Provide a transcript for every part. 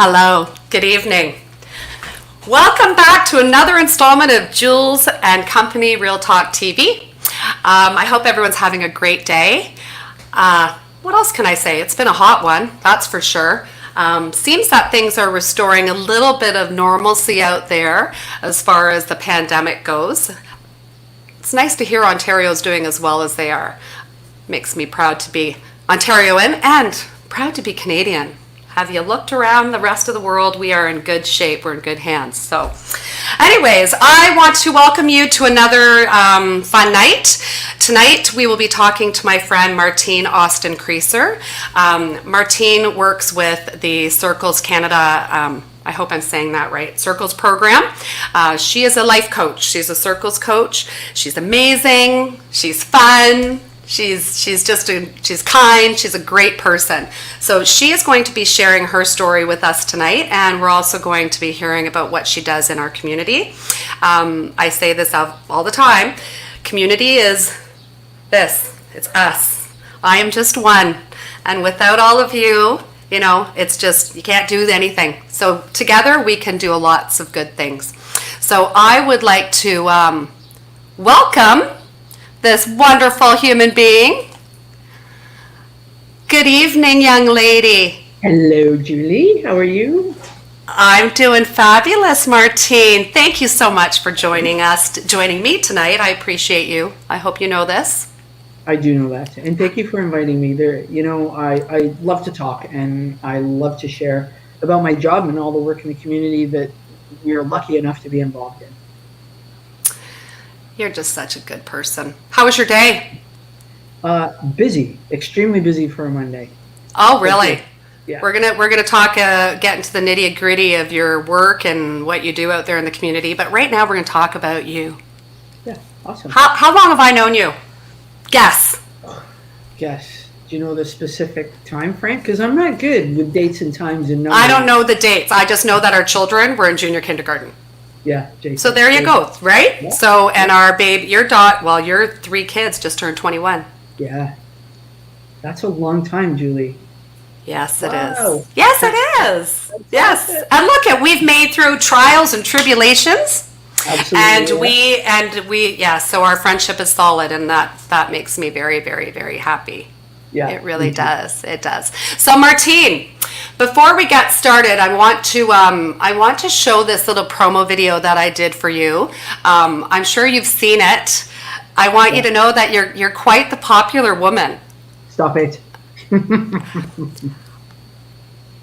Hello, good evening. Welcome back to another installment of Jules and Company Real Talk TV. I hope everyone's having a great day. What else can I say? It's been a hot one, that's for sure. Seems that things are restoring a little bit of normalcy out there as far as the pandemic goes. It's nice to hear Ontario's doing as well as they are. Makes me proud to be Ontarian and proud to be Canadian. Have you looked around the rest of the world? We are in good shape. We're in good hands. So anyways, I want to welcome you to another fun night. Tonight, we will be talking to my friend Martine Austin-Creasor. Martine works with the Circles Canada, I hope I'm saying that right, Circles program. She is a life coach. She's a Circles coach. She's amazing. She's fun. She's kind, she's a great person. So she is going to be sharing her story with us tonight, and we're also going to be hearing about what she does in our community. I say this all the time, community is this, it's us. I am just one, and without all of you, you know, it's just, you can't do anything. So together we can do lots of good things. So I would like to welcome this wonderful human being. Good evening, young lady. Hello, Julie. How are you? I'm doing fabulous, Martine. Thank you so much for joining me tonight. I appreciate you. I hope you know this. I do know that. And thank you for inviting me there. You know, I love to talk and I love to share about my job and all the work in the community that we're lucky enough to be involved in. You're just such a good person. How was your day? Busy, extremely busy for a Monday. Oh, really? Yeah. We're gonna talk, get into the nitty gritty of your work and what you do out there in the community. But right now, we're gonna talk about you. Yeah, awesome. How long have I known you? Guess. Guess. Do you know the specific time frame? Because I'm not good with dates and times and numbers. I don't know the dates. I just know that our children were in junior kindergarten. Yeah, Jason. So there you go, right? Yeah. So, and our babe, your 3 kids just turned 21. Yeah. That's a long time, Julie. Yes, it Wow. is. Yes, it is. Yes. And look, we've made through trials and tribulations. Absolutely. And we, so our friendship is solid, and that makes me very, very, very happy. Yeah. It really does. It does. So Martine, before we get started, I want to show this little promo video that I did for you. I'm sure you've seen it. I want you to know that you're quite the popular woman. Stop it.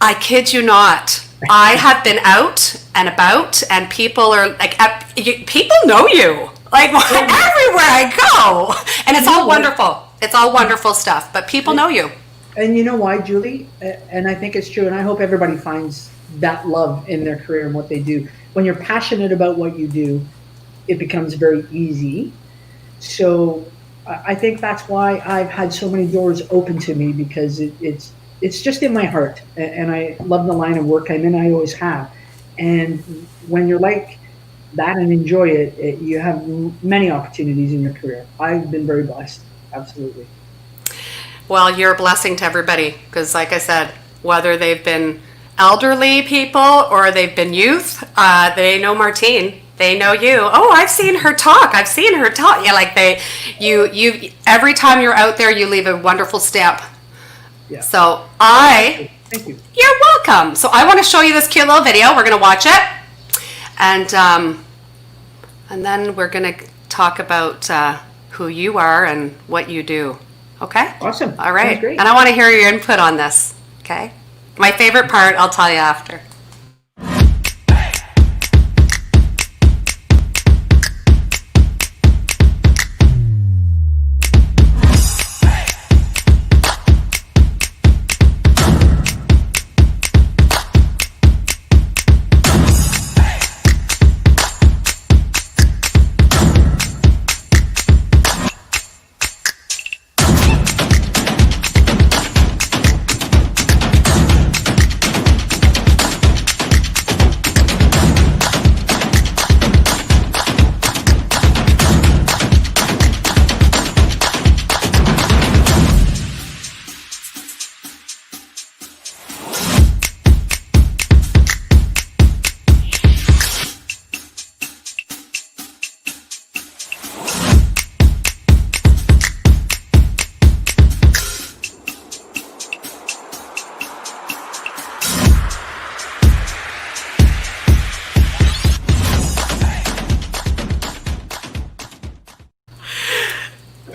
I kid you not. I have been out and about, and people are like, people know you. Like everywhere I go, and it's all wonderful. It's all wonderful stuff, but people know you. And you know why, Julie? And I think it's true, and I hope everybody finds that love in their career and what they do. When you're passionate about what you do, it becomes very easy. So I think that's why I've had so many doors open to me, because it's just in my heart, and I love the line of work I'm in. I always have. And when you're like that and enjoy it, you have many opportunities in your career. I've been very blessed. Absolutely. Well, you're a blessing to everybody, because like I said, whether they've been elderly people or they've been youth, they know Martine. They know you. Oh, I've seen her talk. Yeah, like you every time you're out there, you leave a wonderful stamp. Yeah. So Thank you. You're welcome. So I want to show you this cute little video. We're going to watch it, and then we're going to talk about who you are and what you do. Okay? Awesome. All right. Sounds great. And I want to hear your input on this. Okay? My favorite part, I'll tell you after.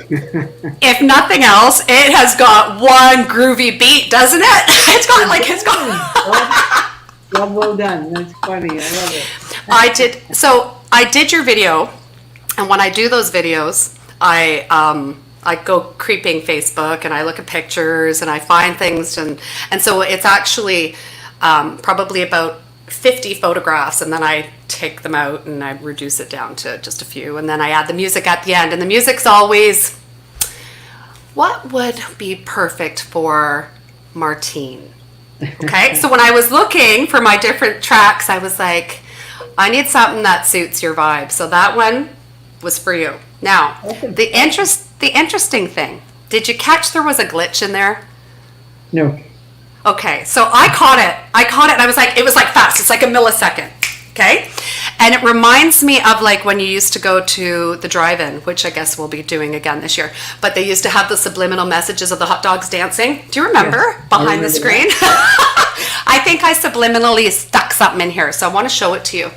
If nothing else, it has got one groovy beat, doesn't it? It's got. Job well done. That's funny. I love it. I did your video, and when I do those videos, I go creeping Facebook and I look at pictures and I find things, and so it's actually probably about 50 photographs, and then I take them out and I reduce it down to just a few, and then I add the music at the end, and the music's always, what would be perfect for Martine? Okay, so when I was looking for my different tracks, I was like, I need something that suits your vibe. So that one was for you. Now, the interesting thing, did you catch there was a glitch in there? No. Okay, so I caught it, and I was like, it was like fast. It's like a millisecond. Okay, and it reminds me of like when you used to go to the drive-in, which I guess we'll be doing again this year, but they used to have the subliminal messages of the hot dogs dancing. Do you remember? Yes, behind the screen? I think I subliminally stuck something in here, so I want to show it to you.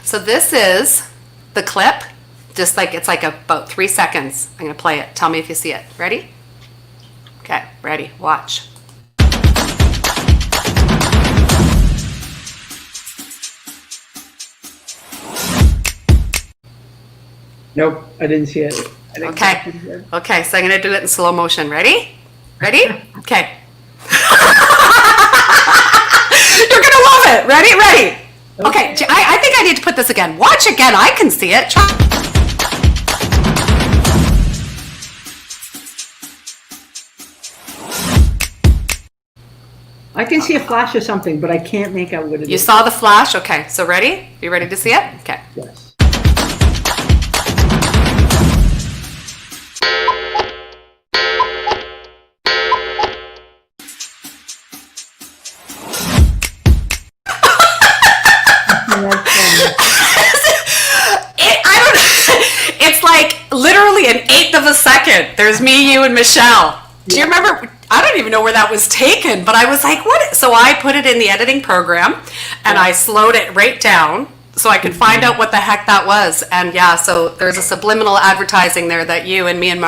So this is the clip, just like it's like about 3 seconds. I'm going to play it. Tell me if you see it. Ready? Okay, ready. Watch. Nope, I didn't see it. Okay, so I'm going to do it in slow motion. Ready? Okay. You're going to love it. Ready? Okay, I think I need to put this again. Watch again. I can see it. I can see a flash of something, but I can't make out what it is. You saw the flash? Okay, so ready? You ready to see it? Okay. Yes. It's like literally an eighth of a second. There's me, you, and Michelle. Do you remember? I don't even know where that was taken, but I was like, what? So I put it in the editing program and I slowed it right down so I could find out what the heck that was. And yeah, so there's a subliminal advertising there that you and me and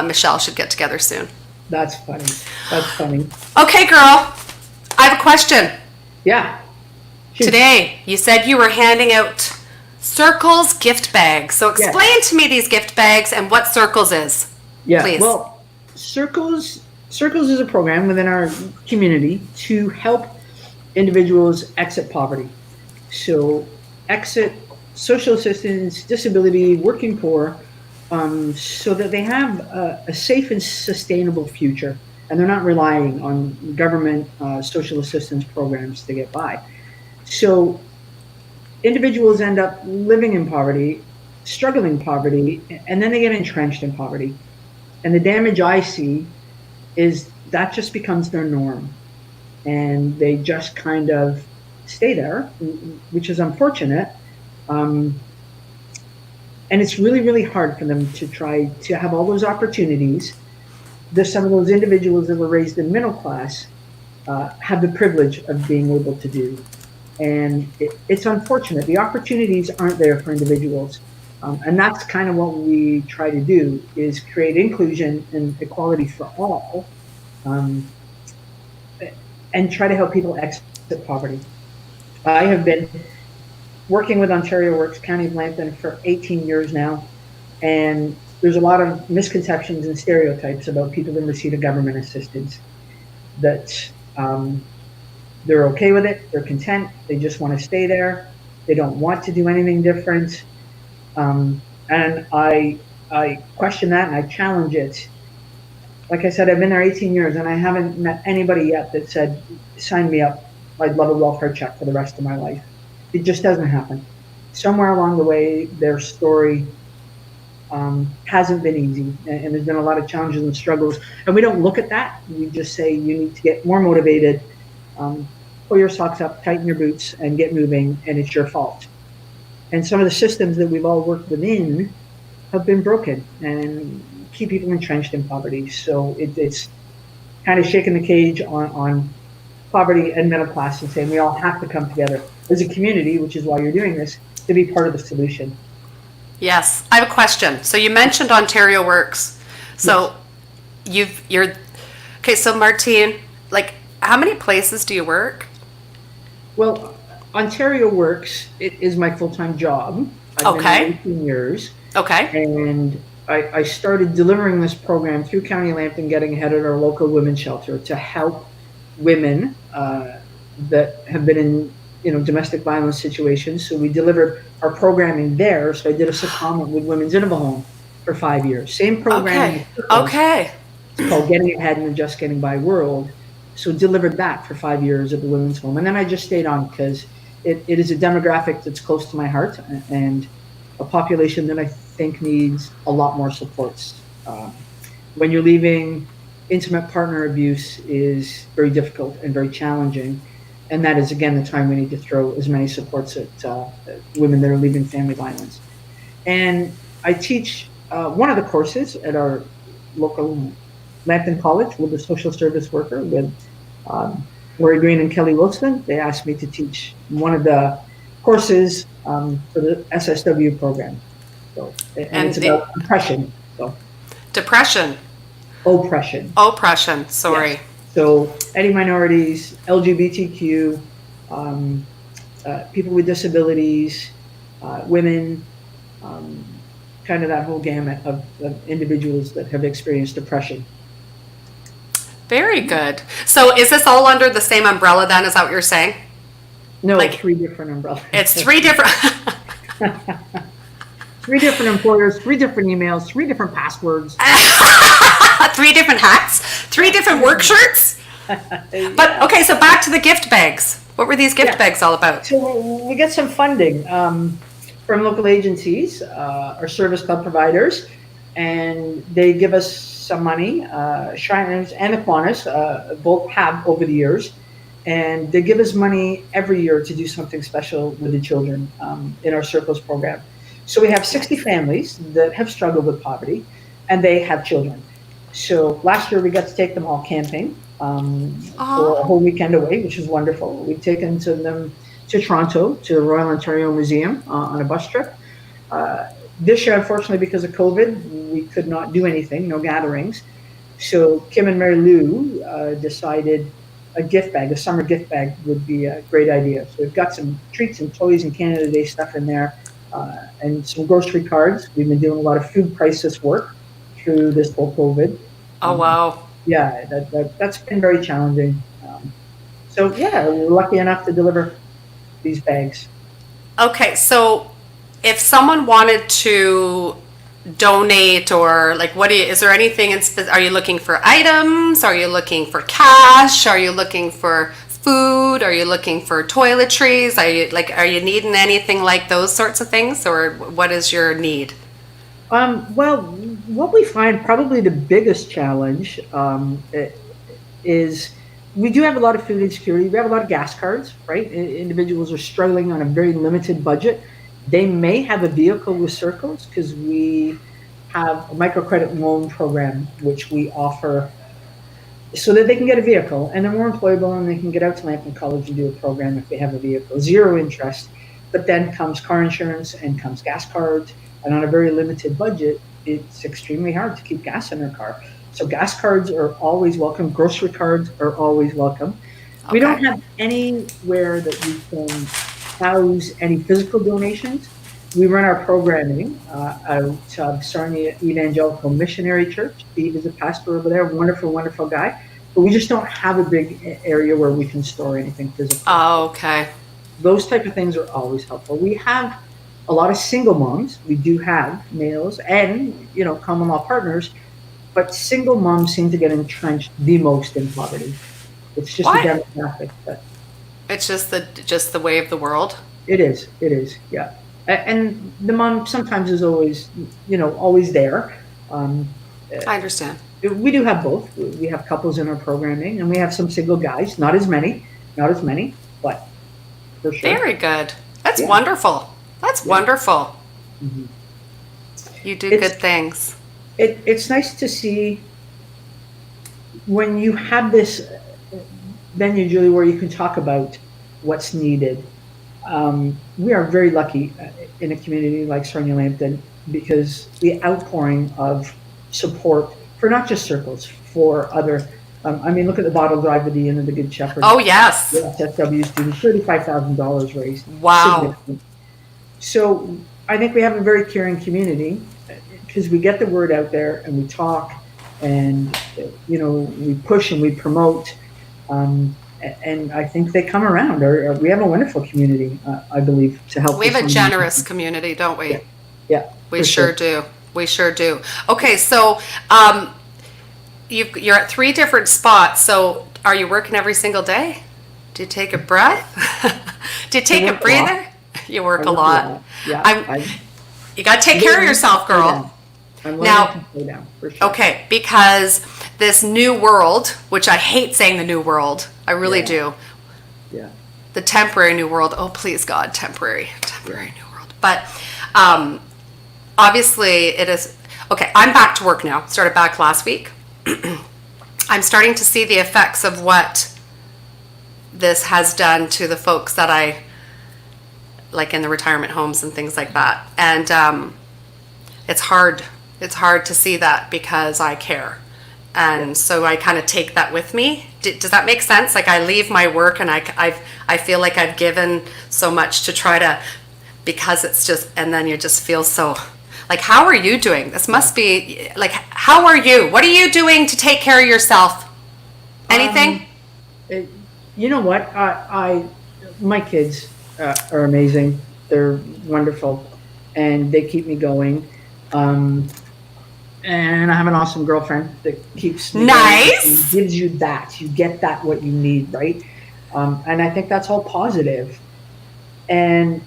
Michelle should get together soon. That's funny. Okay, girl. I have a question. Yeah. Today, you said you were handing out Circles gift bags. So explain to me these gift bags and what Circles is. Yeah. Please. Well, Circles is a program within our community to help individuals exit poverty. So exit social assistance, disability, working poor, so that they have a safe and sustainable future, and they're not relying on government social assistance programs to get by. So individuals end up living in poverty, struggling poverty, and then they get entrenched in poverty. And the damage I see is that just becomes their norm. And they just kind of stay there, which is unfortunate. And it's really, really hard for them to try to have all those opportunities that some of those individuals that were raised in middle class have the privilege of being able to do. And it's unfortunate. The opportunities aren't there for individuals. And that's kind of what we try to do, is create inclusion and equality for all, and try to help people exit poverty. I have been working with Ontario Works County of Lambton for 18 years now, and there's a lot of misconceptions and stereotypes about people in receipt of government assistance, that they're okay with it, they're content, they just want to stay there, they don't want to do anything different. And I question that and I challenge it. Like I said, I've been there 18 years and I haven't met anybody yet that said, sign me up, I'd love a welfare check for the rest of my life. It just doesn't happen. Somewhere along the way, their story hasn't been easy, and there's been a lot of challenges and struggles. And we don't look at that. We just say you need to get more motivated, pull your socks up, tighten your boots, and get moving, and it's your fault. And some of the systems that we've all worked within have been broken and keep people entrenched in poverty. So it's kind of shaking the cage on poverty and middle class and saying we all have to come together as a community, which is why you're doing this, to be part of the solution. Yes, I have a question. So you mentioned Ontario Works. Yes. So you're okay. So Martine, like, how many places do you work? Well, Ontario Works it is my full-time job. I've been there Okay. 18 years, Okay. and I started delivering this program through County Lambton, getting ahead at our local women's shelter to help women that have been in domestic violence situations. So we delivered our programming there. So I did a secondment with Women's Innova Home for 5 years. Same programming Okay. as Circles. Okay. It's called Getting Ahead in the Just Getting By World. So delivered that for 5 years at the women's home. And then I just stayed on because it is a demographic that's close to my heart and a population that I think needs a lot more supports. When you're leaving, intimate partner abuse is very difficult and very challenging. And that is, again, the time we need to throw as many supports at women that are leaving family violence. And I teach one of the courses at our local Lambton College with a social service worker with Lori Green and Kelly Wilson. They asked me to teach one of the courses for the SSW program. So, and And it's the about oppression. So depression, oppression. oppression. Yes. Sorry. So any minorities, LGBTQ, people with disabilities, women, um, kind of that whole gamut of individuals that have experienced depression. Very good. So is this all under the same umbrella then? Is that what you're saying? No, Like, three different umbrellas. it's three different. Three different employers, three different emails, three different passwords. Three different hats, three different work shirts. But okay, so back to the gift bags. What were these gift Yeah. bags all about? So we get some funding from local agencies, our service club providers, and they give us some money. Shriners and Aquinas both have over the years, and they give us money every year to do something special with the children in our Circles program. So we have 60 families that have struggled with poverty, and they have children. So last year we got to take them all camping for a Oh, whole weekend away, which was wonderful. We've taken them to Toronto to the Royal Ontario Museum on a bus trip. Uh, this year, unfortunately, because of COVID, we could not do anything, no gatherings. So Kim and Mary Lou decided a gift bag, a summer gift bag would be a great idea. So we've got some treats and toys and Canada Day stuff in there, and some grocery cards. We've been doing a lot of food crisis work through this whole COVID. oh Um, wow. yeah, that's been very challenging. So yeah, we're lucky enough to deliver these bags. Okay, so if someone wanted to donate or like what do you, is there anything are you looking for items? Are you looking for cash? Are you looking for food? Are you looking for toiletries? Are you needing anything like those sorts of things or what is your need? Well, what we find probably the biggest challenge is we do have a lot of food insecurity. We have a lot of gas cards, right? Individuals are struggling on a very limited budget. They may have a vehicle with Circles because we have a microcredit loan program which we offer so that they can get a vehicle and they're more employable and they can get out to Lambton College and do a program if they have a vehicle. Zero interest, but then comes car insurance and comes gas cards. And on a very limited budget, it's extremely hard to keep gas in their car. So gas cards are always welcome. Grocery cards are always welcome. We don't Okay. have anywhere that we can house any physical donations. We run our programming out of Sarnia Evangelical Missionary Church. Steve is a pastor over there, wonderful, wonderful guy. But we just don't have a big area where we can store anything physical. Oh, okay. Those type of things are always helpful. We have a lot of single moms. We do have males and common law partners, but single moms seem to get entrenched the most in poverty. It's just a What? demographic, but It's just the way of the world. it is. It is. Yeah. And the mom sometimes is always, always there. Um, I understand. we do have both. We have couples in our programming, and we have some single guys. Not as many, but for sure. Very good. That's Yeah. wonderful. That's Yeah. wonderful. Mhm. You do It's good things. it's nice to see when you have this venue, Julie, where you can talk about what's needed. We are very lucky in a community like Sarnia Lambton because the outpouring of support for not just circles, for other. I mean, look at the Bottle Drive with the Inn of the Good Shepherd. Oh, yes. SW students, $35,000 raised. Wow. So I think we have a very caring community because we get the word out there and we talk and, we push and we promote. And I think they come around. We have a wonderful community, I believe, to help. We have a generous community, don't we? Yeah. We sure do. We sure do. Okay, so you're at 3 different spots. So are you working every single day? Do you take a breath? Do you take a breather? You work a lot. Yeah. You got to take care of yourself, girl. I'm learning to slow down, for sure. Okay, because this new world, which I hate saying the new world, I really do. Yeah. The temporary new world. Oh, please, God, temporary new world. But obviously it is. Okay, I'm back to work now. Started back last week. I'm starting to see the effects of what this has done to the folks that I like in the retirement homes and things like that. And it's hard. It's hard to see that because I care. And so I kind of take that with me. Does that make sense? Like I leave my work and I feel like I've given so much to try to, because it's just, and then you just feel so, like, how are you doing? This must be, like, how are you? What are you doing to take care of yourself? Anything? You know what? My kids are amazing. They're wonderful. And they keep me going. And I have an awesome girlfriend that keeps me nice going and gives you that. You get that what you need, right? And I think that's all positive. And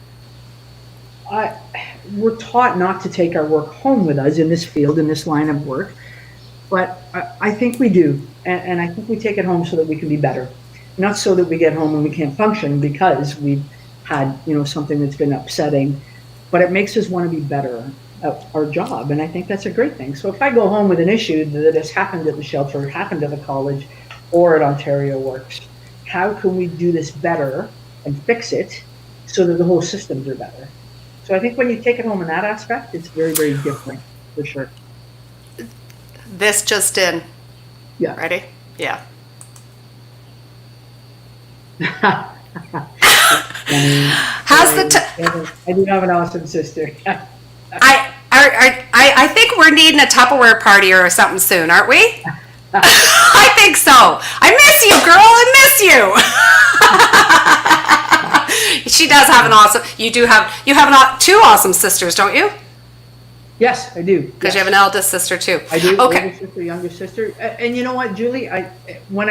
we're taught not to take our work home with us in this field, in this line of work. But I think we do. And I think we take it home so that we can be better. Not so that we get home and we can't function because we've had, something that's been upsetting. But it makes us want to be better at our job, and I think that's a great thing. So if I go home with an issue that has happened at the shelter, happened at the college, or at Ontario Works, how can we do this better and fix it so that the whole systems are better? So I think when you take it home in that aspect, it's very, very different, for sure. This just in. Yeah. Ready? Yeah. I do have an awesome sister. I think we're needing a Tupperware party or something soon, aren't we? I think so. I miss you, girl. I miss you. She does have an awesome. You have 2 awesome sisters, don't you? Yes, I do. Because you have an eldest sister too. I do. Okay. Older sister, younger sister. And you know what, Julie? When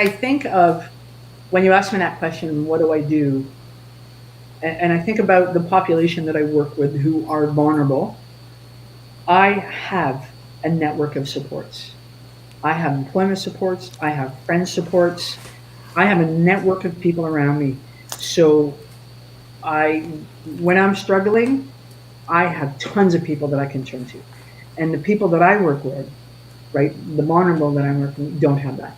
you ask me that question, what do I do? And I think about the population that I work with who are vulnerable. I have a network of supports. I have employment supports. I have friend supports. I have a network of people around me. So when I'm struggling, I have tons of people that I can turn to. And the people that I work with, right, the vulnerable that I'm working with, don't have that.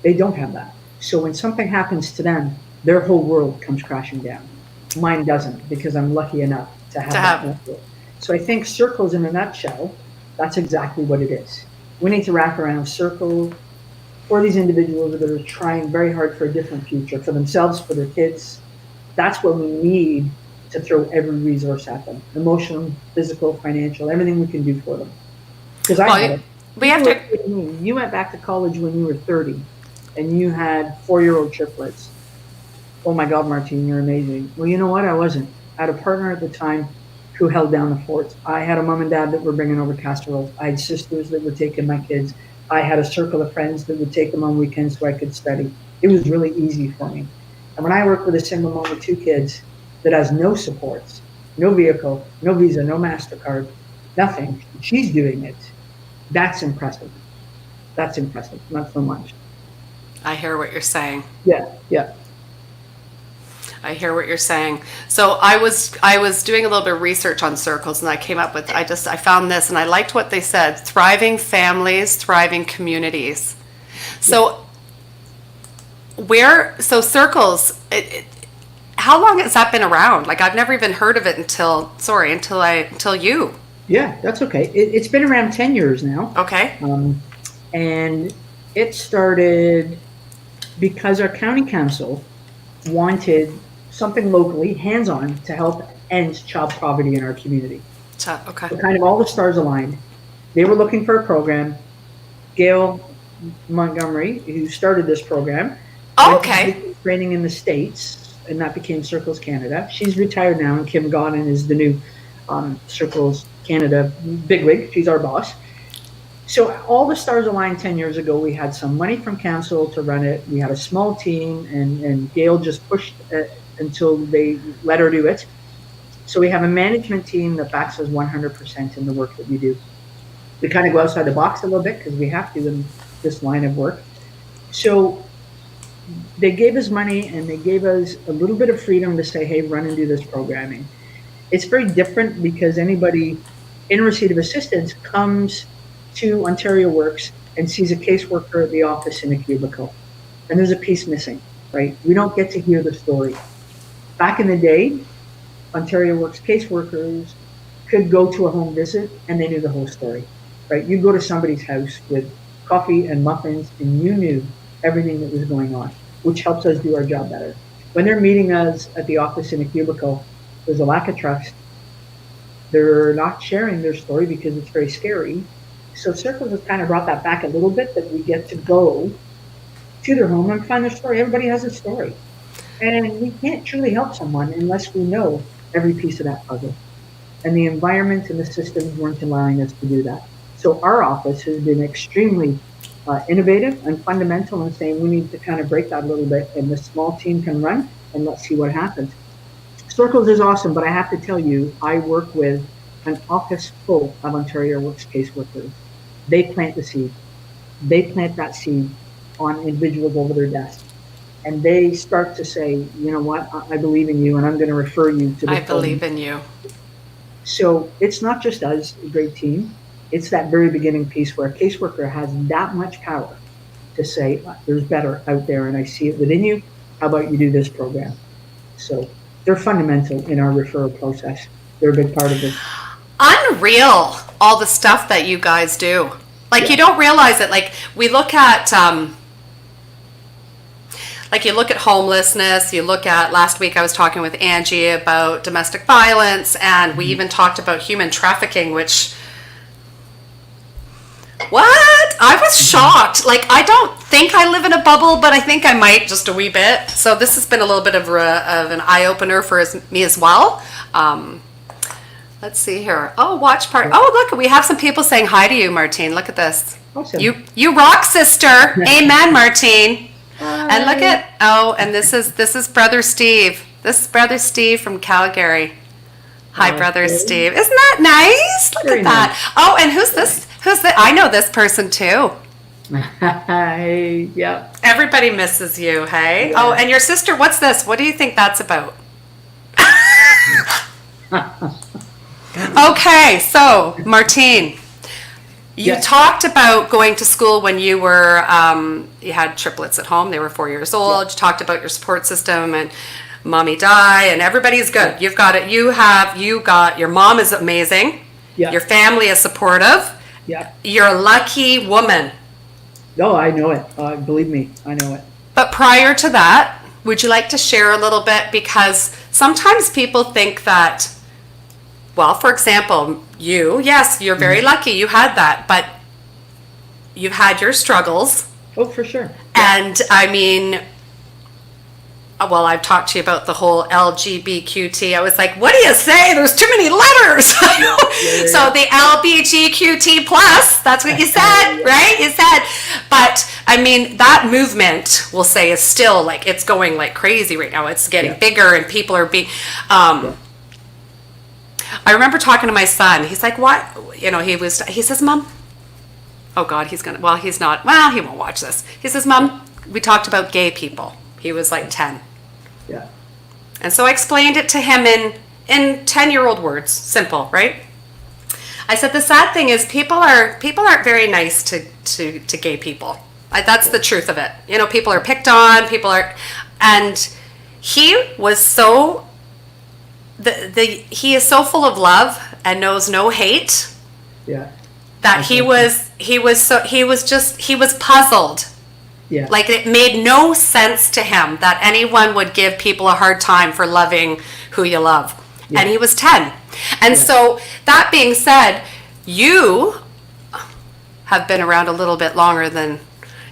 They don't have that. So when something happens to them, their whole world comes crashing down. Mine doesn't, because I'm lucky enough to have that network. So I think circles in a nutshell, that's exactly what it is. We need to wrap around a circle for these individuals that are trying very hard for a different future, for themselves, for their kids. That's what we need to throw every resource at them. Emotional, physical, financial, everything we can do for them. Because you went back to college when you were 30 and you had 4-year-old triplets. Oh my God, Martine, you're amazing. Well, you know what? I wasn't. I had a partner at the time who held down the fort. I had a mom and dad that were bringing over casseroles. I had sisters that were taking my kids. I had a circle of friends that would take them on weekends so I could study. It was really easy for me. And when I work with a single mom with 2 kids that has no supports, no vehicle, no visa, no MasterCard, nothing, she's doing it. That's impressive. That's impressive. Not so much. I hear what you're saying. Yeah. I hear what you're saying. So I was doing a little bit of research on circles, and I came up with, I found this, and I liked what they said: thriving families, thriving communities. So circles, how long has that been around? Like, I've never even heard of it until you. Yeah, that's okay. It's been around 10 years now. Okay. And it started because our county council wanted something locally, hands-on, to help end child poverty in our community. Okay. So kind of all the stars aligned. They were looking for a program. Gail Montgomery, who started this program, Oh, okay. training in the States, and that became Circles Canada. She's retired now, and Kim Godden is the new Circles Canada bigwig. She's our boss. So all the stars aligned 10 years ago. We had some money from council to run it. We had a small team, and Gail just pushed until they let her do it. So we have a management team that backs us 100% in the work that we do. We kind of go outside the box a little bit because we have to in this line of work. So they gave us money and they gave us a little bit of freedom to say, hey, run and do this programming. It's very different because anybody in receipt of assistance comes to Ontario Works and sees a caseworker at the office in a cubicle. And there's a piece missing, right? We don't get to hear the story. Back in the day, Ontario Works caseworkers could go to a home visit and they knew the whole story, right? You go to somebody's house with coffee and muffins and you knew everything that was going on, which helps us do our job better. When they're meeting us at the office in a cubicle, there's a lack of trust. They're not sharing their story because it's very scary. So Circles has kind of brought that back a little bit, that we get to go to their home and find their story. Everybody has a story. And we can't truly help someone unless we know every piece of that puzzle. And the environment and the systems weren't allowing us to do that. So our office has been extremely innovative and fundamental in saying we need to kind of break that a little bit, and the small team can run, and let's see what happens. Circles is awesome, but I have to tell you, I work with an office full of Ontario Works caseworkers. They plant the seed. They plant that seed on individuals over their desk. And they start to say, you know what, I believe in you, and I'm going to refer you to the I believe in you. So it's not just us, a great team. It's that very beginning piece where a caseworker has that much power to say, there's better out there, and I see it within you. How about you do this program? So they're fundamental in our referral process. They're a big part of it. Unreal, all the stuff that you guys do. Like, you don't realize it. Like, we look at, like, you look at homelessness, you look at, last week I was talking with Angie about domestic violence, and we even talked about human trafficking, which, what? I was shocked. Like, I don't think I live in a bubble, but I think I might just a wee bit. So this has been a little bit of an eye-opener for me as well. Let's see here. Oh, watch part. Oh, look, we have some people saying hi to you, Martine. Look at this. Awesome. You rock, sister. Amen, Martine. And look at, and this is Brother Steve. This is Brother Steve from Calgary. Hi, Brother Steve. Isn't that nice? Look at that. Nice. Oh, and who's this? I know this person too. Hi. Yep. Everybody misses you, hey? Yeah. Oh, and your sister, what's this? What do you think that's about? Okay, so Martine, you talked about going to school when you were, you had triplets at home. They were 4 years old. Yeah. You talked about your support system and mommy died, and everybody's good. You've got it. You got, your mom is amazing. Yeah. Your family is supportive. Yeah. You're a lucky woman. No, I know it. Believe me, I know it. But prior to that, would you like to share a little bit? Because sometimes people think that, well, for example, yes, you're very lucky you had that, but you've had your struggles. Oh, for sure. And I mean, well, I've talked to you about the whole LGBQT. I was like, what do you say? There's too many letters. So the LGBQT plus, that's what you said, right? You said. But I mean, that movement, we'll say, is still like, it's going like crazy right now. It's getting bigger, and people are being, I remember talking to my son. He's like, what? You know, he says, Mom, oh God, he's not, he won't watch this. He says, Mom, we talked about gay people. He was like 10. Yeah. And so I explained it to him in 10-year-old words, simple, right? I said, the sad thing is people aren't very nice to gay people. That's the truth of it. You know, people are picked on, and he was so, he is so full of love and knows no hate. Yeah. that he was puzzled. Yeah. Like, it made no sense to him that anyone would give people a hard time for loving who you love. Yeah. And he was 10. And Yeah. so, that being said, you have been around a little bit longer than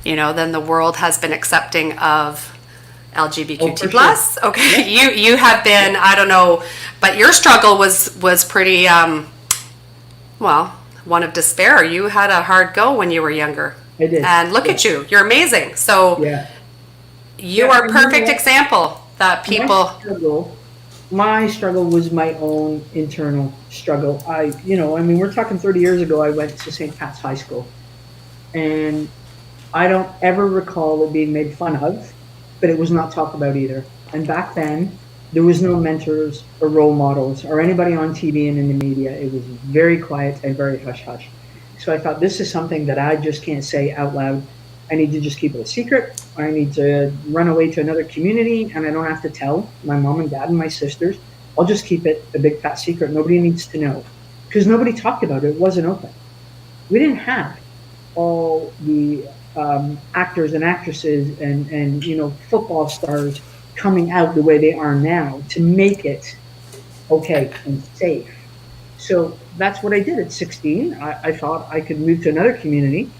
the world has been accepting of LGBTQ plus. Sure. Okay, Yeah. you have been, I don't know, but your struggle was pretty one of despair. You had a hard go when you were younger. I did. And look at you. You're amazing. So Yeah. you Yeah, are a and you know perfect what? example that people. My struggle was my own internal struggle. We're talking 30 years ago, I went to St. Pat's High School. And I don't ever recall it being made fun of, but it was not talked about either. And back then, there was no mentors or role models or anybody on TV and in the media. It was very quiet and very hush-hush. So I thought, this is something that I just can't say out loud. I need to just keep it a secret. I need to run away to another community, and I don't have to tell my mom and dad and my sisters. I'll just keep it a big fat secret. Nobody needs to know. Because nobody talked about it. It wasn't open. We didn't have all the actors and actresses and football stars coming out the way they are now to make it okay and safe. So that's what I did at 16. I thought I could move to another community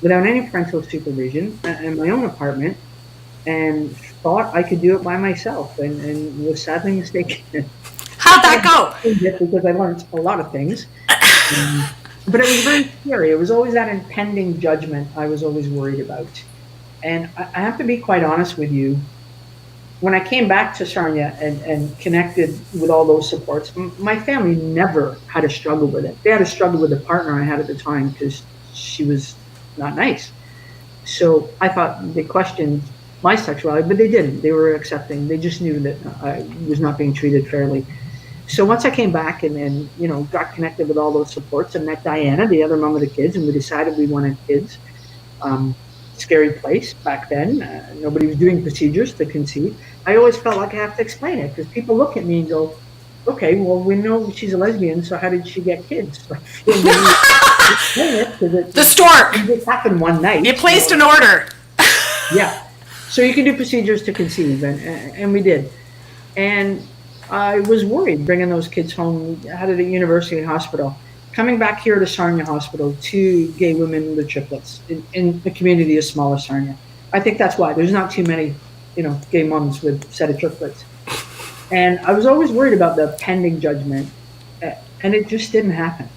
without any parental supervision in my own apartment, and thought I could do it by myself, and was sadly mistaken. How'd that go? Because I learned a lot of things. But it was very scary. It was always that impending judgment I was always worried about. And I have to be quite honest with you. When I came back to Sarnia and connected with all those supports, my family never had a struggle with it. They had a struggle with the partner I had at the time because she was not nice. So I thought they questioned my sexuality, but they didn't. They were accepting. They just knew that I was not being treated fairly. So once I came back and got connected with all those supports and met Diana, the other mom of the kids, and we decided we wanted kids. Scary place back then. Nobody was doing procedures to conceive. I always felt like I have to explain it because people look at me and go, okay, well, we know she's a lesbian, so how did she get kids? I feel The stork. It happened one night. You placed an order. Yeah. So you can do procedures to conceive, and we did. And I was worried bringing those kids home. I had it at University Hospital. Coming back here to Sarnia Hospital, 2 gay women with triplets in the community of smaller Sarnia. I think that's why. There's not too many, gay moms with a set of triplets. And I was always worried about the pending judgment, and it just didn't happen.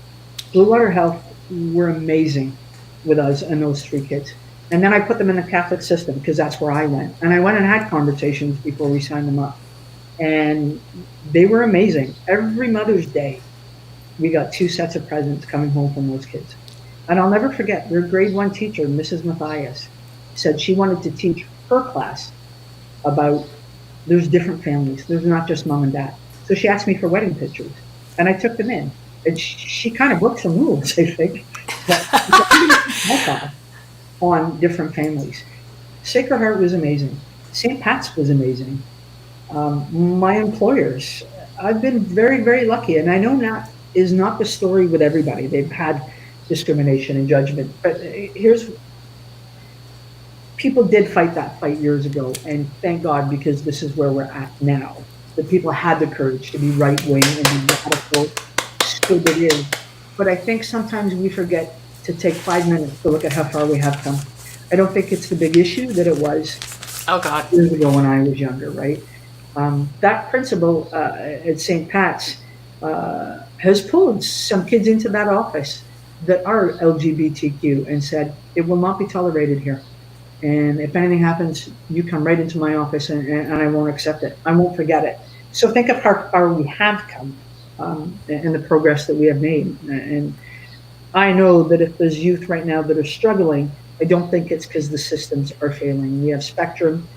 Blue Water Health were amazing with us and those 3 kids. And then I put them in the Catholic system because that's where I went. And I went and had conversations before we signed them up. And they were amazing. Every Mother's Day, we got 2 sets of presents coming home from those kids. And I'll never forget, their grade 1 teacher, Mrs. Matthias, said she wanted to teach her class about there's different families. There's not just mom and dad. So she asked me for wedding pictures. And I took them in. And she kind of broke some rules, I think. But on different families. Sacred Heart was amazing. St. Pat's was amazing. My employers, I've been very, very lucky. And I know that is not the story with everybody. They've had discrimination and judgment. But people did fight that fight years ago. And thank God, because this is where we're at now. The people had the courage to be right-wing and be radical. Still it is. But I think sometimes we forget to take 5 minutes to look at how far we have come. I don't think it's the big issue that it was years ago when I was younger, right? That principal at St. Pat's has pulled some kids into that office that are LGBTQ and said, it will not be tolerated here. And if anything happens, you come right into my office and I won't accept it. I won't forget it. So think of how far we have come and the progress that we have made. And I know that if there's youth right now that are struggling, I don't think it's because the systems are failing. We have Spectrum,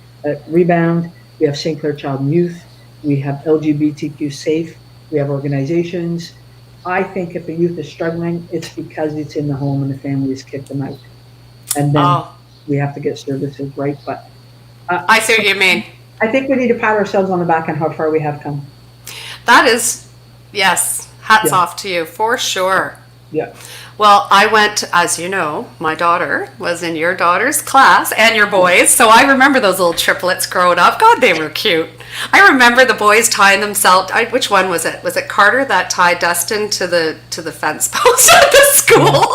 Rebound, we have St. Clair Child and Youth, we have LGBTQ Safe, we have organizations. I think if a youth is struggling, it's because it's in the home and the family has kicked them out. And then we have to get services right. But I see what you mean. I think we need to pat ourselves on the back on how far we have come. That is, yes, hats off to you, for sure. Yeah. Well, I went, as you know, my daughter was in your daughter's class and your boys, so I remember those little triplets growing up. God, they were cute. I remember the boys tying themselves. Which one was it? Was it Carter that tied Dustin to the fence post at the school?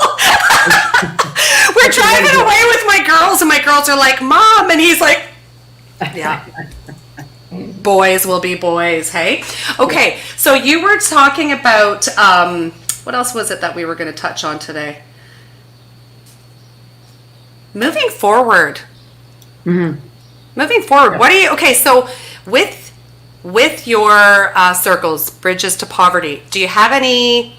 We're driving away with my girls, and my girls are like, "Mom," and he's like, "Yeah." Boys will be boys, hey? Okay, so you were talking about. What else was it that we were going to touch on today? Moving forward. Mm-hmm. Moving forward. Yeah. What are you? Okay, so with your circles, Bridges to Poverty, do you have any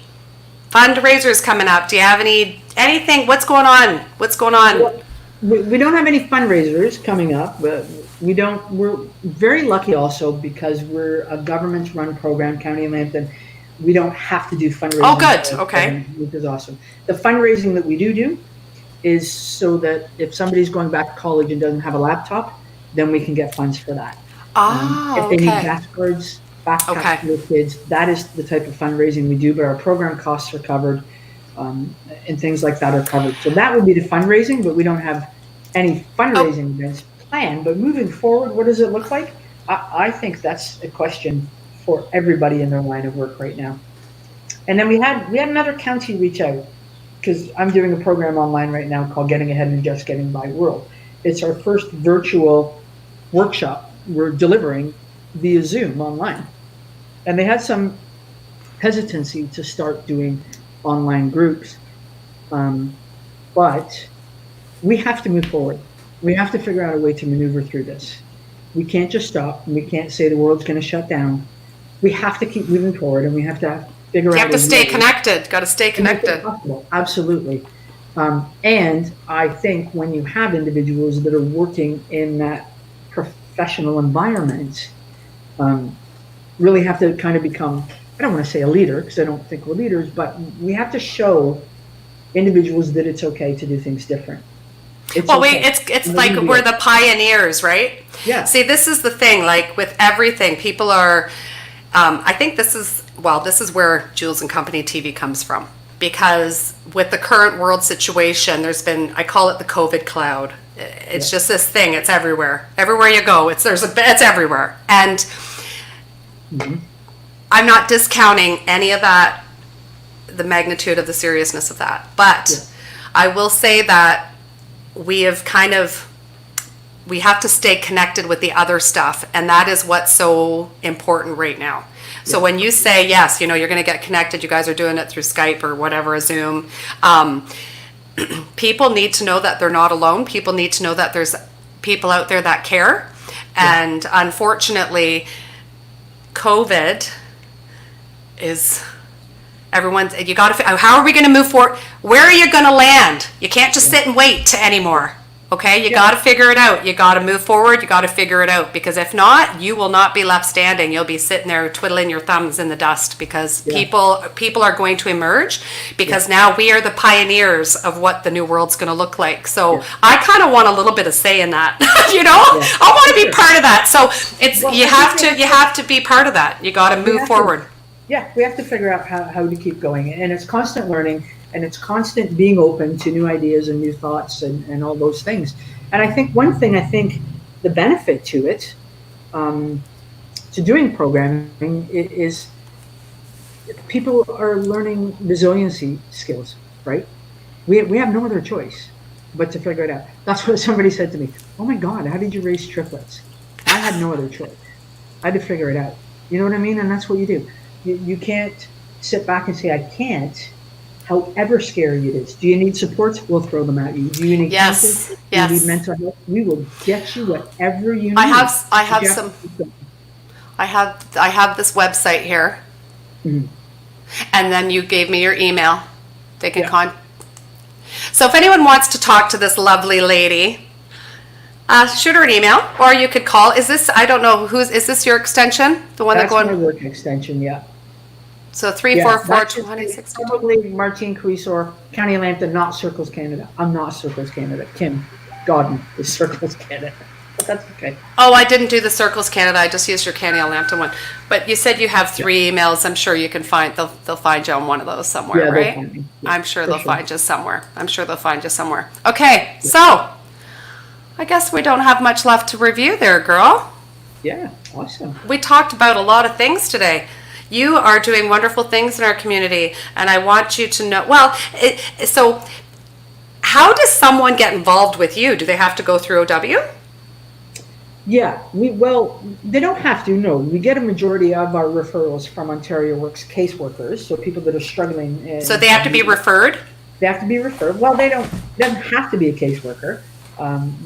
fundraisers coming up? Do you have anything? What's going on? What's going on? Well, we don't have any fundraisers coming up, but we're very lucky also because we're a government-run program, County of Lambton. We don't have to do fundraising. Oh, good. Okay. Which is awesome. The fundraising that we do is so that if somebody's going back to college and doesn't have a laptop, then we can get funds for that. If they need gas cards, backpacks for their kids, that is the type of fundraising we do, but our program costs are covered, and things like that are covered. So that would be the fundraising, but we don't have any fundraising events planned. But moving forward, what does it look like? I think that's a question for everybody in their line of work right now. And then we had another county reach out, because I'm doing a program online right now called Getting Ahead and Just Getting By World. It's our first virtual workshop we're delivering via Zoom online. And they had some hesitancy to start doing online groups. But we have to move forward. We have to figure out a way to maneuver through this. We can't just stop, and we can't say the world's going to shut down. We have to keep moving forward, and we have to figure out. You have to stay connected. Got to stay connected. Absolutely. And I think when you have individuals that are working in that professional environment, really have to kind of become, I don't want to say a leader, because I don't think we're leaders, but we have to show individuals that it's okay to do things different. It's like we're the pioneers, right? Yeah. See, this is the thing, like with everything, people are, I think this is where Jules and Company TV comes from. Because with the current world situation, there's been, I call it the COVID cloud. It's just this thing, it's everywhere. Everywhere you go, it's everywhere. And I'm not discounting any of that, the magnitude of the seriousness of that. But I will say that we have we have to stay connected with the other stuff, and that is what's so important right now. So when you say, yes, you're going to get connected, you guys are doing it through Skype or whatever, a Zoom, people need to know that they're not alone. People need to know that there's people out there that care. And unfortunately, COVID is... you got to, how are we going to move forward? Where are you going to land? You can't just sit and wait anymore. Okay, you got to figure it out. You got to move forward. You got to figure it out, because if not, you will not be left standing. You'll be sitting there twiddling your thumbs in the dust, because people are going to emerge, because now we are the pioneers of what the new world's going to look like. So I kind of want a little bit of say in that. I want to be part of that. So it's you have to be part of that. You got to move forward. We have to figure out how to keep going, and it's constant learning, and it's constant being open to new ideas and new thoughts and all those things. And I think the benefit to it, to doing programming, is people are learning resiliency skills, right? We have no other choice but to figure it out. That's what somebody said to me. Oh my God, how did you raise triplets? I had no other choice. I had to figure it out. You know what I mean? And that's what you do. You can't sit back and say, I can't, however scary it is. Do you need supports? We'll throw them at you. Do you need counseling? Do you need mental health? We will get you whatever you need. I have this website here. Mm-hmm. And then you gave me your email. They can So if anyone wants to talk to this lovely lady, shoot her an email, or you could call. Is this, I don't know, is this your extension? The one that's my work extension, yeah. So 344-2060. Probably Martine-Creasor, County of Lambton, not Circles Canada. I'm not Circles Canada. Kim Godden is Circles Canada. but that's okay. Oh, I didn't do the Circles Canada. I just used your Canada Lambton one. But you said you have 3 emails. I'm sure you can find, they'll find you on one of those somewhere, Yeah, they'll right? find me. Yeah, I'm sure for they'll sure. find you somewhere. I'm sure they'll find you somewhere. Okay, so I guess we don't have much left to review there, girl. Yeah, awesome. We talked about a lot of things today. You are doing wonderful things in our community, and I want you to know, well, so how does someone get involved with you? Do they have to go through OW? Yeah, they don't have to. No, we get a majority of our referrals from Ontario Works caseworkers, so people that are struggling. So they have to be referred? They have to be referred. Well, they don't have to be a caseworker.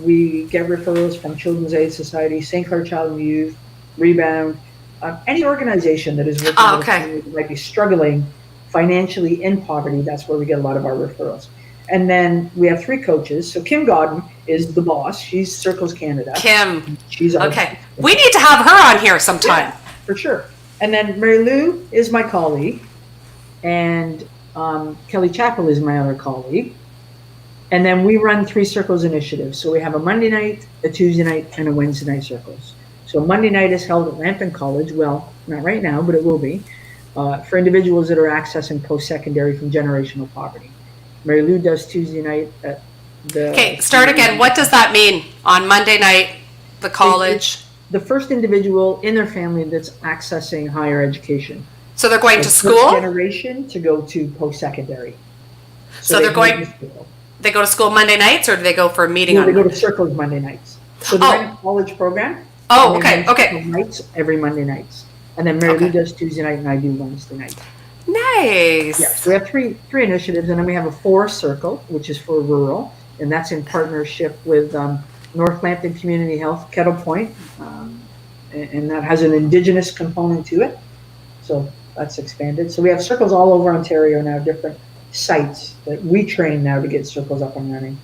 We get referrals from Children's Aid Society, St. Clair Child and Youth, Rebound, any organization that is working with families that might be struggling financially in poverty. That's where we get a lot of our referrals. And then we have 3 coaches. So Kim Godden is the boss. She's Circles Canada. Kim. She's our, okay. We need to have her on here sometime. Yeah, for sure. And then Mary Lou is my colleague. And Kelly Chappell is my other colleague. And then we run 3 Circles initiatives. So we have a Monday night, a Tuesday night, and a Wednesday night Circles. So Monday night is held at Lambton College. Well, not right now, but it will be. For individuals that are accessing post-secondary from generational poverty. Mary Lou does Tuesday night at the... Okay, start again. What does that mean? On Monday night, the college? The first individual in their family that's accessing higher education. So they're going to school? First generation to go to post-secondary. So they're going... They go to school Monday nights, or do they go for a meeting? No, they go to Circles Monday nights. So they're in a college program. Oh, okay. Nights every Monday nights. And then Mary Lou does Tuesday night and I do Wednesday night. Nice. Yeah, so we have three initiatives, and then we have a 4th circle, which is for rural, and that's in partnership with North Lambton Community Health, Kettle Point, and that has an Indigenous component to it. So that's expanded. So we have circles all over Ontario now, different sites that we train now to get circles up and running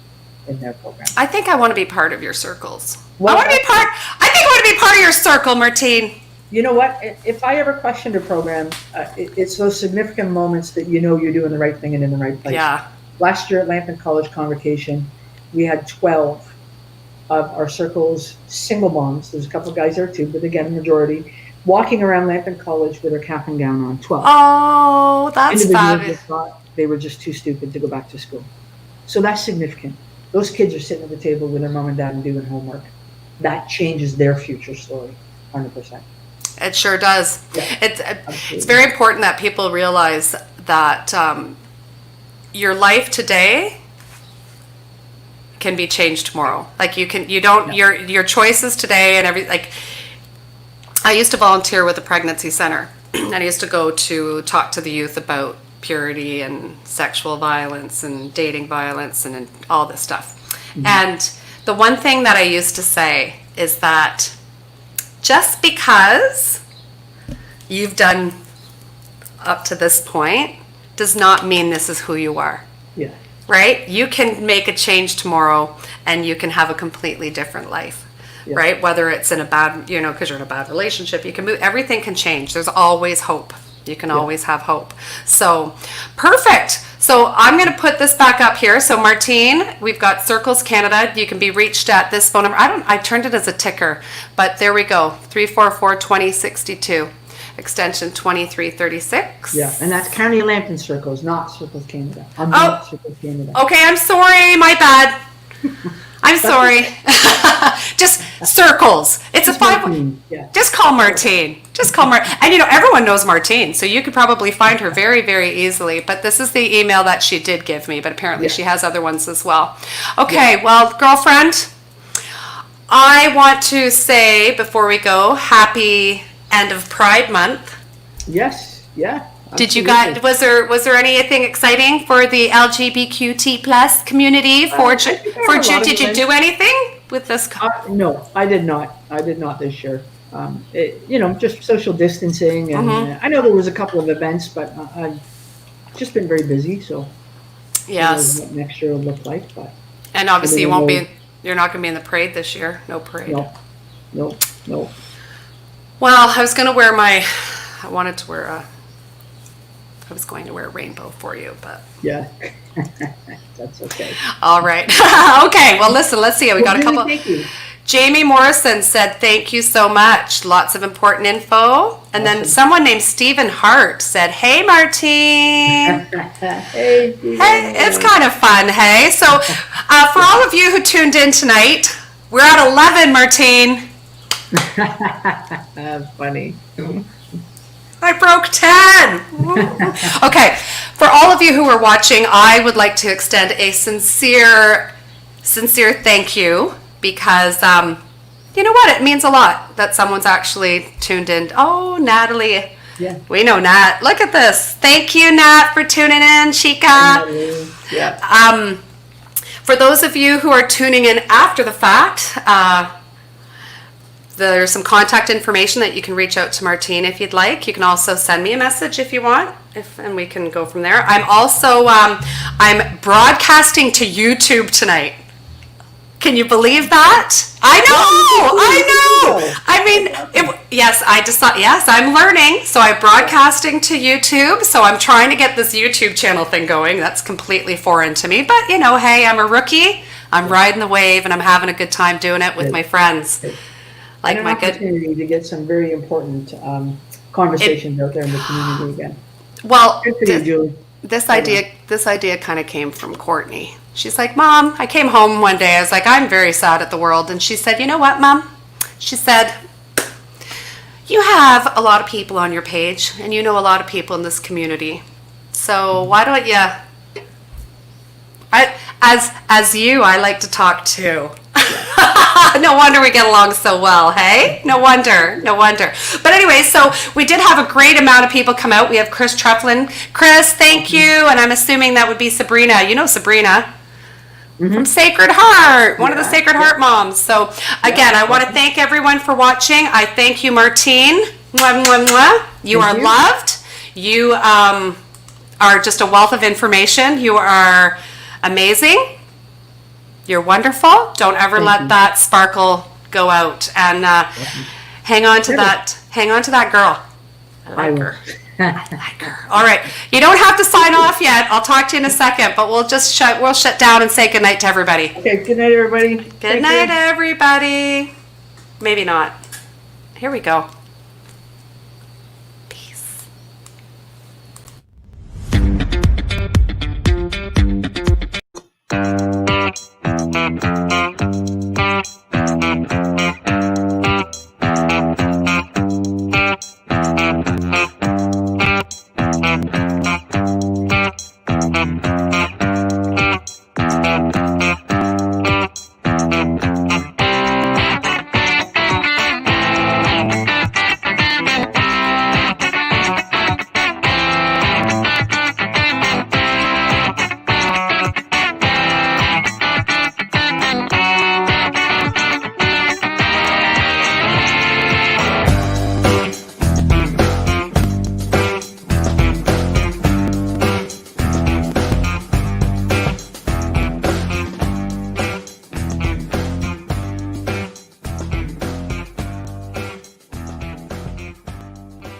in their program. I think I want to be part of your circles. Well, I think I want to be part of your circle, Martine. You know what? If I ever questioned a program, it's those significant moments that you know you're doing the right thing and in the right place. Yeah. Last year at Lambton College Convocation, we had 12 of our circles single moms. There's a couple of guys there too, but again, the majority walking around Lambton College with their cap and gown on. 12. Oh, that's fabulous. Thought they were just too stupid to go back to school. So that's significant. Those kids are sitting at the table with their mom and dad and doing homework. That changes their future story, 100%. It sure does. Yeah, it's very important that people realize that your life today can be changed tomorrow. Like your choices today and I used to volunteer with a pregnancy center, and I used to go to talk to the youth about purity and sexual violence and dating violence and all this stuff. Mm-hmm. And the one thing that I used to say is that just because you've done up to this point does not mean this is who you are. Yeah. Right? You can make a change tomorrow and you can have a completely different life. Yeah. Right? Whether it's in a bad, because you're in a bad relationship, you can move, everything can change. There's always hope. You can always have hope. So, perfect. So I'm going to put this back up here. So Martine, we've got Circles Canada. You can be reached at this phone number. I turned it as a ticker, but there we go. 344-2062, extension 2336. Yeah, and that's County Lambton Circles, not Circles Canada. I'm not Circles Canada. Okay, I'm sorry. My bad. I'm sorry. Just Circles. It's just a 5. Yeah. Just call Martine. Just call Martine. And everyone knows Martine, so you could probably find her very, very easily. But this is the email that she did give me, but apparently she has other ones as well. Okay, well, girlfriend, I want to say before we go, happy end of Pride Month. Yes, yeah. Did you guys? Was there anything exciting for the LGBQT plus community for June? Did you do anything with this? No, I did not. I did not this year. Just social distancing, and I know there was a couple of events, but I've just been very busy. So yes, what next year will look like. But and obviously you won't be. You're not going to be in the parade this year. No parade. No. Well, I was going to wear I wanted to wear I was going to wear a rainbow for you, but yeah, that's okay. All right. Okay. Well, listen. Let's see. We got a couple. Thank you. Jamie Morrison said, thank you so much. Lots of important info. And then someone named Stephen Hart said, hey, Martine. Hey, It's kind of fun, hey? So for all of you who tuned in tonight, we're at 11, Martine. Funny. I broke 10. Okay, for all of you who are watching, I would like to extend a sincere thank you because, you know what, it means a lot that someone's actually tuned in. Oh, Natalie. Yeah. We know Nat. Look at this. Thank you, Nat, for tuning in, Chica. Yeah. For those of you who are tuning in after the fact, there's some contact information that you can reach out to Martine if you'd like. You can also send me a message if you want, and we can go from there. I'm also I'm broadcasting to YouTube tonight. Can you believe that? I know. I mean, yes, I just thought, yes, I'm learning. So I'm broadcasting to YouTube. So I'm trying to get this YouTube channel thing going. That's completely foreign to me. But, you know, hey, I'm a rookie. I'm riding the wave, and I'm having a good time doing it with my friends. Like and my an opportunity to get some very important conversations out there in the community again. Well, Good for you, Julie. this idea kind of came from Courtney. She's like, Mom, I came home one day. I was like, I'm very sad at the world. And she said, you know what, Mom? She said, you have a lot of people on your page, and you know a lot of people in this community. So why don't you, as you, I like to talk too. No wonder we get along so well, hey? No wonder. But anyway, so we did have a great amount of people come out. We have Chris Treflin. Chris, thank you. And I'm assuming that would be Sabrina. You know Sabrina. From Sacred Heart, one of the Sacred Heart moms. So again, I want to thank everyone for watching. I thank you, Martine. Mwah, mwah, mwah. You are loved. You are just a wealth of information. You are amazing. You're wonderful. Don't ever let that sparkle go out. And hang on to that. Hang on to that girl. I like her. All right. You don't have to sign off yet. I'll talk to you in a second, but we'll shut down and say goodnight to everybody. Okay, good night, everybody. Good night, everybody. Maybe not. Here we go.